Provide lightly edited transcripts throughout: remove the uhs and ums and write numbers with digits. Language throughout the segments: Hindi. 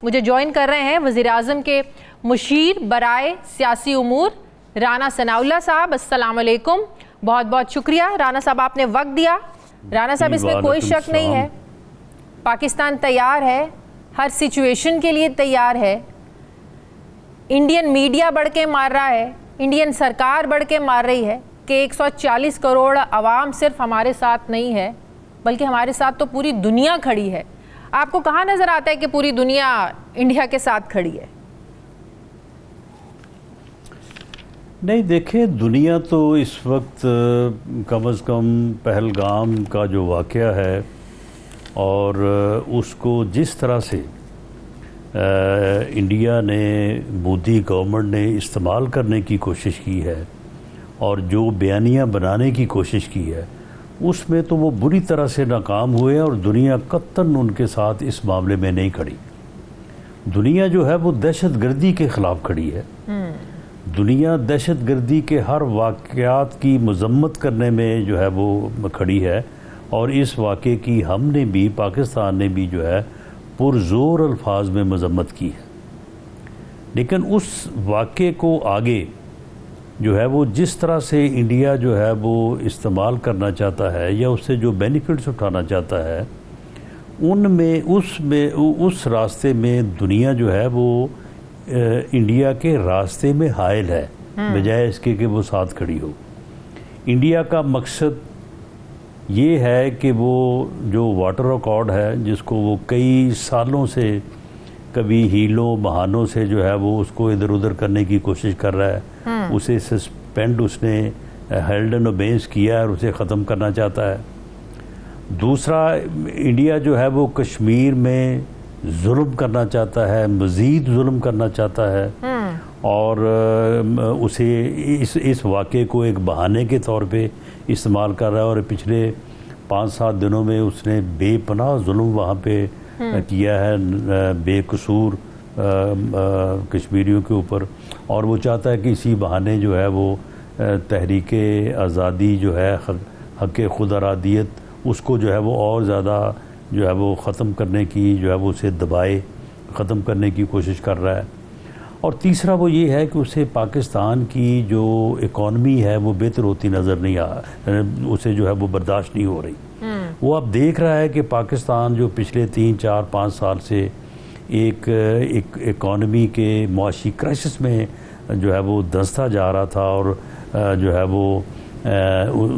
मुझे ज्वाइन कर रहे हैं वज़ीर आज़म के मुशीर बराए सियासी उमूर राना सनाउल्लाह साहब। अस्सलाम वालेकुम, बहुत बहुत शुक्रिया राना साहब, आपने वक्त दिया। राना साहब, इसमें कोई शक नहीं है, पाकिस्तान तैयार है, हर सिचुएशन के लिए तैयार है। इंडियन मीडिया बढ़ के मार रहा है, इंडियन सरकार बढ़ के मार रही है कि 140 करोड़ आवाम सिर्फ हमारे साथ नहीं है, बल्कि हमारे साथ तो पूरी दुनिया खड़ी है। आपको कहाँ नज़र आता है कि पूरी दुनिया इंडिया के साथ खड़ी है? नहीं, देखिए, दुनिया तो इस वक्त कम अज़ कम पहलगाम का जो वाक़या है और उसको जिस तरह से इंडिया ने, मोदी गवर्नमेंट ने इस्तेमाल करने की कोशिश की है और जो बयानियाँ बनाने की कोशिश की है, उसमें तो वो बुरी तरह से नाकाम हुए और दुनिया कत्तन उनके साथ इस मामले में नहीं खड़ी। दुनिया जो है वो दहशतगर्दी के ख़िलाफ़ खड़ी है। दुनिया दहशतगर्दी के हर वाक़यात की मज़म्मत करने में जो है वो खड़ी है और इस वाक़े की हमने भी, पाकिस्तान ने भी जो है पुरज़ोर अल्फाज में मज़म्मत की है। लेकिन उस वाक़े को आगे जो है वो जिस तरह से इंडिया जो है वो इस्तेमाल करना चाहता है या उससे जो बेनिफिट्स उठाना चाहता है, उनमें उस रास्ते में दुनिया जो है वो इंडिया के रास्ते में हायल है, बजाय इसके कि वो साथ खड़ी हो। इंडिया का मकसद ये है कि वो जो वाटर अकॉर्ड है, जिसको वो कई सालों से कभी हीलों बहानों से जो है वो उसको इधर उधर करने की कोशिश कर रहा है, उसे सस्पेंड उसने हेल्ड एंड ओबेंस किया और उसे ख़त्म करना चाहता है। दूसरा, इंडिया जो है वो कश्मीर में जुल्म करना चाहता है, मज़ीद जुल्म करना चाहता है और उसे इस वाक़े को एक बहाने के तौर पे इस्तेमाल कर रहा है और पिछले 5-7 दिनों में उसने बेपनाह जुल्म वहाँ पे किया है बेकसूर कश्मीरियों के ऊपर, और वो चाहता है कि इसी बहाने जो है वो तहरीके आज़ादी जो है, हक़ खुद अरादियत, उसको जो है वो और ज़्यादा जो है वो ख़त्म करने की जो है वो उसे दबाए, ख़त्म करने की कोशिश कर रहा है। और तीसरा वो ये है कि उसे पाकिस्तान की जो इकॉनमी है वो बेहतर होती नज़र नहीं आ, उसे जो है वो बर्दाश्त नहीं हो रही। वो अब देख रहा है कि पाकिस्तान जो पिछले 3-4-5 साल से एक इकॉनमी के मुआशी क्राइसिस में जो है वो धंसता जा रहा था और जो है वो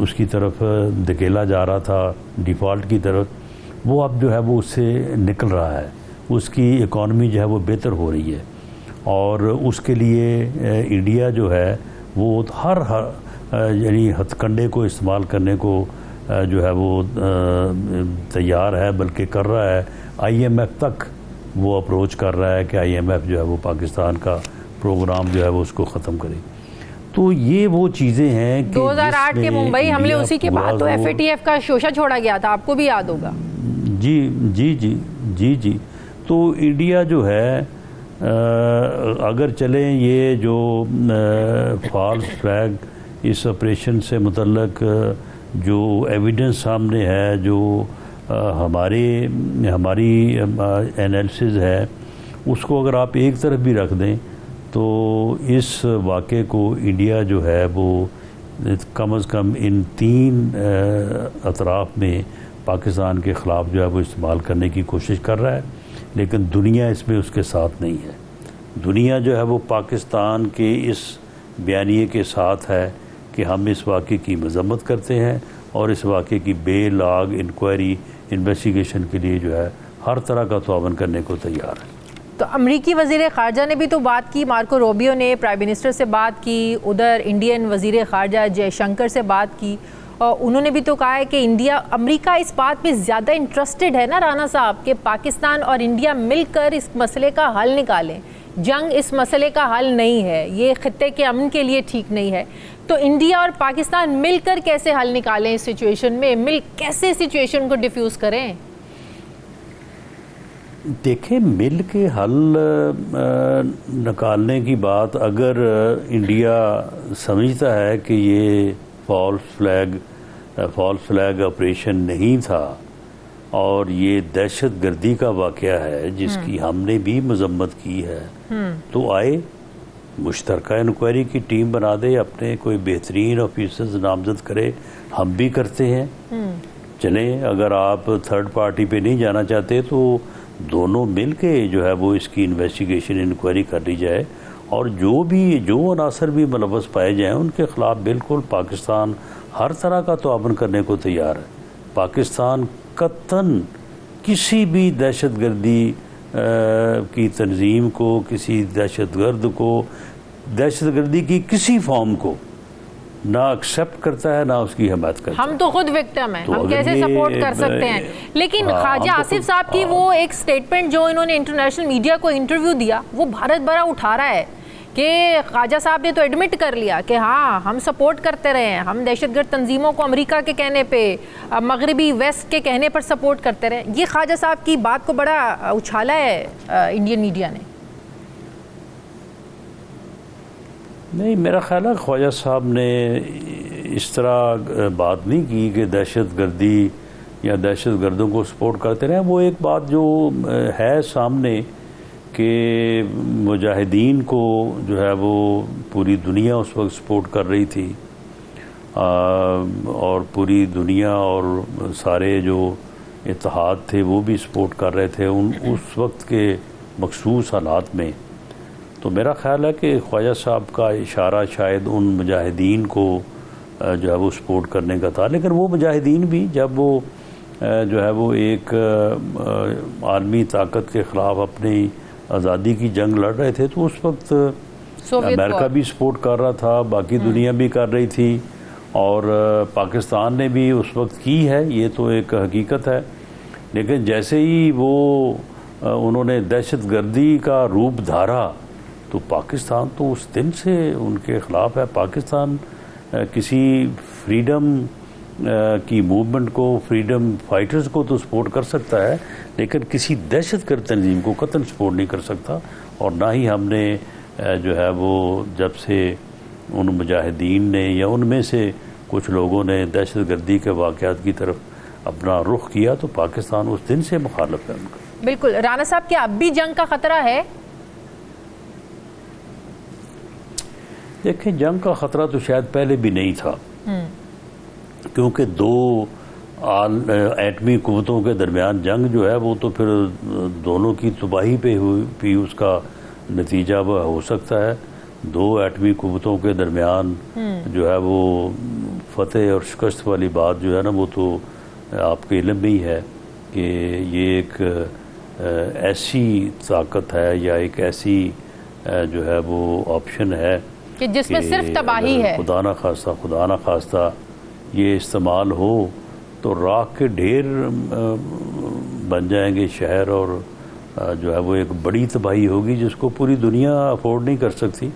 उसकी तरफ धकेला जा रहा था, डिफ़ॉल्ट की तरफ, वो अब जो है वो उससे निकल रहा है। उसकी इकॉनमी जो है वो बेहतर हो रही है और उसके लिए इंडिया जो है वो हर यानी हथकंडे को इस्तेमाल करने को जो है वो तैयार है, बल्कि कर रहा है। IMF तक वो अप्रोच कर रहा है कि IMF जो है वो पाकिस्तान का प्रोग्राम जो है वो उसको ख़त्म करे। तो ये वो चीज़ें हैं कि 2008 के मुंबई हमले, उसी के बाद तो FATF का शोशा छोड़ा गया था, आपको भी याद होगा। जी जी जी जी जी। तो इंडिया जो है अगर चलें, ये जो फॉल्स फ्लैग इस ऑपरेशन से मुतल्लक जो एविडेंस सामने है, जो हमारी एनालिसिस है, उसको अगर आप एक तरफ भी रख दें तो इस वाक़े को इंडिया जो है वो कम अज़ कम इन 3 अतराफ़ में पाकिस्तान के ख़िलाफ़ जो है वो इस्तेमाल करने की कोशिश कर रहा है, लेकिन दुनिया इसमें उसके साथ नहीं है। दुनिया जो है वो पाकिस्तान के इस बयानिए के साथ है कि हम इस वाक़े की मज़म्मत करते हैं और इस वाक़े की बेलाग इंक्वायरी, इन्वेस्टिगेशन के लिए जो है हर तरह का ताउन करने को तैयार है। तो अमरीकी वज़ीर ख़ारजा ने भी तो बात की, मार्को रूबियो ने प्राइम मिनिस्टर से बात की, उधर इंडियन वज़ीर ख़ारजा जयशंकर से बात की और उन्होंने भी तो कहा है कि अमेरिका इस बात में ज़्यादा इंटरेस्टेड है ना राना साहब, कि पाकिस्तान और इंडिया मिलकर इस मसले का हल निकालें। जंग इस मसले का हल नहीं है, ये ख़ित्ते के अमन के लिए ठीक नहीं है। तो इंडिया और पाकिस्तान मिलकर कैसे हल निकालें इस सिचुएशन में, कैसे सिचुएशन को डिफ्यूज़ करें? देखें, मिल के हल निकालने की बात अगर इंडिया समझता है कि ये फॉल्स फ्लैग ऑपरेशन नहीं था और ये दहशत गर्दी का वाक़या है जिसकी हमने भी मजम्मत की है, तो आए मुश्तरका इंक्वायरी की टीम बना दे, अपने कोई बेहतरीन ऑफिसर्स नामजद करे, हम भी करते हैं। चले, अगर आप थर्ड पार्टी पे नहीं जाना चाहते तो दोनों मिल के जो है वो इसकी इन्वेस्टिगेशन इंक्वायरी कर ली जाए, और जो अनासर भी मुलव्वस पाए जाएँ उनके ख़िलाफ़ बिल्कुल पाकिस्तान हर तरह का तआवुन करने को तैयार है। पाकिस्तान कतन किसी भी दहशतगर्दी की तंजीम को, किसी दहशतगर्द को, दहशतगर्दी की किसी फॉर्म को ना एक्सेप्ट करता है, ना उसकी हिमायत करता है। हम तो खुद विक्टिम हैं, हम कैसे सपोर्ट कर सकते हैं? लेकिन ख्वाजा आसिफ साहब की वो एक स्टेटमेंट जो इन्होंने इंटरनेशनल मीडिया को इंटरव्यू दिया, वो भारत बड़ा उठा रहा है कि ख्वाजा साहब ने तो एडमिट कर लिया कि हाँ हम सपोर्ट करते रहे हैं, हम दहशतगर्द तंजीमों को अमेरिका के कहने पे, मगरबी वेस्ट के कहने पर सपोर्ट करते रहे। ये ख्वाजा साहब की बात को बड़ा उछाला है इंडियन मीडिया ने। नहीं, मेरा ख्याल है ख्वाजा साहब ने इस तरह बात नहीं की कि दहशतगर्दी या दहशतगर्दों को सपोर्ट करते रहे। वो एक बात जो है सामने कि मुजाहिदीन को जो है वो पूरी दुनिया उस वक्त सपोर्ट कर रही थी, और पूरी दुनिया और सारे जो इत्तेहाद थे वो भी सपोर्ट कर रहे थे उस वक्त के मखसूस हालात में। तो मेरा ख्याल है कि ख्वाजा साहब का इशारा शायद उन मुजाहिदीन को जो है वो सपोर्ट करने का था, लेकिन वो मुजाहिदीन भी जब वो जो है वो एक आलमी ताकत के ख़िलाफ़ अपनी आज़ादी की जंग लड़ रहे थे, तो उस वक्त अमेरिका भी सपोर्ट कर रहा था, बाकी दुनिया भी कर रही थी, और पाकिस्तान ने भी उस वक्त की है, ये तो एक हकीकत है। लेकिन जैसे ही वो उन्होंने दहशतगर्दी का रूप धारा, तो पाकिस्तान तो उस दिन से उनके ख़िलाफ़ है। पाकिस्तान किसी फ्रीडम की मूवमेंट को, फ्रीडम फाइटर्स को तो सपोर्ट कर सकता है, लेकिन किसी दहशतगर्द तंजीम को कतई सपोर्ट नहीं कर सकता। और ना ही हमने जो है वो जब से उन मुजाहिदीन ने या उनमें से कुछ लोगों ने दहशतगर्दी के वाक़यात की तरफ अपना रुख किया, तो पाकिस्तान उस दिन से मुखालिफ है उनका। बिल्कुल। राना साहब, क्या अब भी जंग का ख़तरा है? देखें, जंग का ख़तरा तो शायद पहले भी नहीं था, क्योंकि दो एटमी कुव्वतों के दरमियान जंग जो है वो तो फिर दोनों की तबाही पे हुई उसका नतीजा वह हो सकता है। दो एटमी कुव्वतों के दरमियान जो है वो फतेह और शिकस्त वाली बात जो है ना, वो तो आपके इल्म में ही है कि ये एक ऐसी ताकत है या एक ऐसी जो है वो ऑप्शन है कि जिसमें सिर्फ तबाही है। खुदा ना खास्ता ये इस्तेमाल हो तो राख के ढेर बन जाएंगे शहर, और जो है वो एक बड़ी तबाही होगी जिसको पूरी दुनिया अफोर्ड नहीं कर सकती।